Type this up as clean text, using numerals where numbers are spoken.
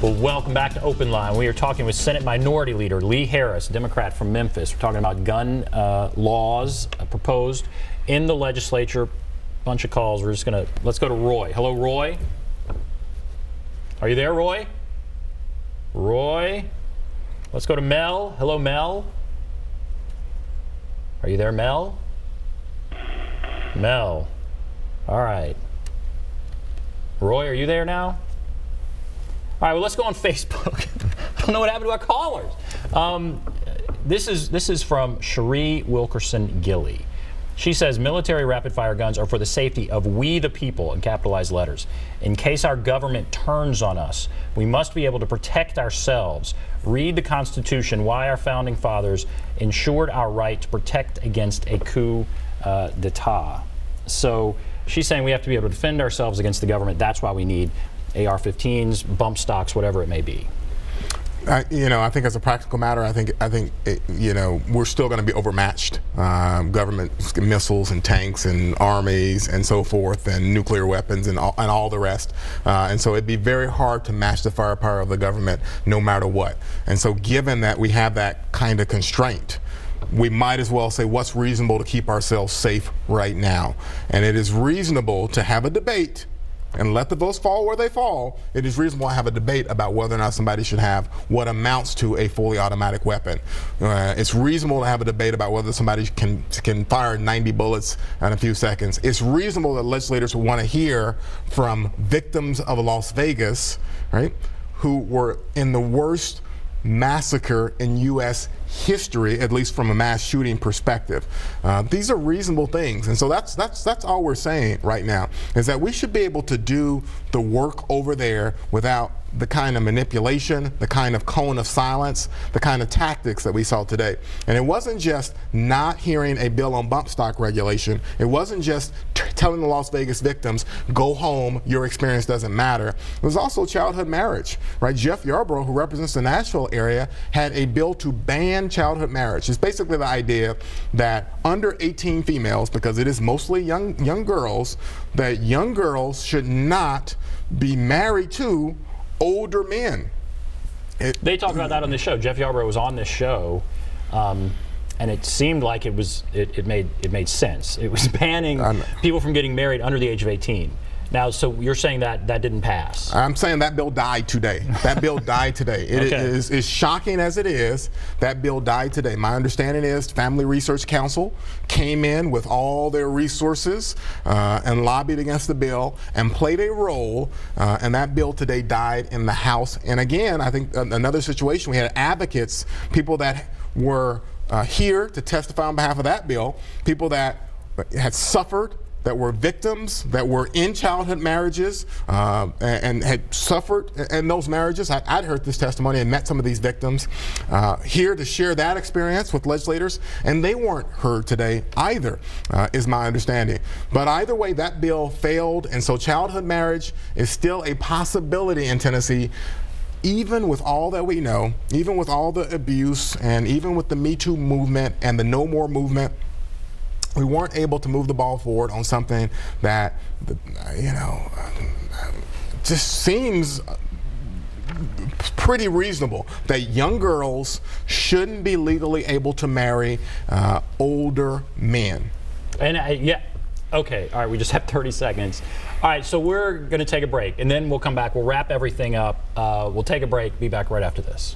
Well, welcome back to Open Line. We are talking with Senate Minority Leader Lee Harris, Democrat from Memphis. We're talking about gun laws proposed in the legislature. Bunch of calls. We're just gonna, let's go to Roy. Hello, Roy. Are you there, Roy? Roy? Let's go to Mel. Hello, Mel. Are you there, Mel? Mel. All right. Roy, are you there now? All right, well, let's go on Facebook. I don't know what happened to our callers. This is from Cherie Wilkerson Gilly. She says military rapid-fire guns are for the safety of we the people, in capitalized letters. In case our government turns on us, we must be able to protect ourselves. Read the Constitution, why our founding fathers ensured our right to protect against a coup d'etat. So she's saying we have to be able to defend ourselves against the government. That's why we need AR-15s, bump stocks, whatever it may be. You know, I think as a practical matter, I think you know, we're still going to be overmatched. Government missiles and tanks and armies and so forth, and nuclear weapons and all the rest. And so it'd be very hard to match the firepower of the government no matter what. And so given that we have that kind of constraint, we might as well say what's reasonable to keep ourselves safe right now. And it is reasonable to have a debate and let the votes fall where they fall. It is reasonable to have a debate about whether or not somebody should have what amounts to a fully automatic weapon. It's reasonable to have a debate about whether somebody can fire 90 bullets in a few seconds. It's reasonable that legislators want to hear from victims of Las Vegas, right, who were in the worst massacre in U.S. history, at least from a mass shooting perspective. These are reasonable things, and so that's all we're saying right now, is that we should be able to do the work over there without the kind of manipulation, the kind of cone of silence, the kind of tactics that we saw today. And it wasn't just not hearing a bill on bump stock regulation. It wasn't just telling the Las Vegas victims, go home, your experience doesn't matter. It was also childhood marriage, right? Jeff Yarborough, who represents the Nashville area, had a bill to ban childhood marriage. It's basically the idea that under 18 females, because it is mostly young girls, that young girls should not be married to older men. They talked about that on this show. Jeff Yarborough was on this show, and it seemed like it made sense. It was banning people from getting married under the age of 18. Now, so you're saying that didn't pass? I'm saying that bill died today. That bill died today. It is shocking as it is. That bill died today. My understanding is Family Research Council came in with all their resources and lobbied against the bill and played a role, and that bill today died in the House. And again, I think another situation, we had advocates, people that were here to testify on behalf of that bill, people that had suffered, that were victims, that were in childhood marriages and had suffered in those marriages. I'd heard this testimony and met some of these victims here to share that experience with legislators, and they weren't heard today either, is my understanding. But either way, that bill failed, and so childhood marriage is still a possibility in Tennessee, even with all that we know, even with all the abuse, and even with the Me Too movement and the No More movement. We weren't able to move the ball forward on something that, you know, just seems pretty reasonable, that young girls shouldn't be legally able to marry older men. And yeah, okay, all right, we just have 30 seconds. All right, so we're going to take a break, and then we'll come back. We'll wrap everything up. We'll take a break, be back right after this.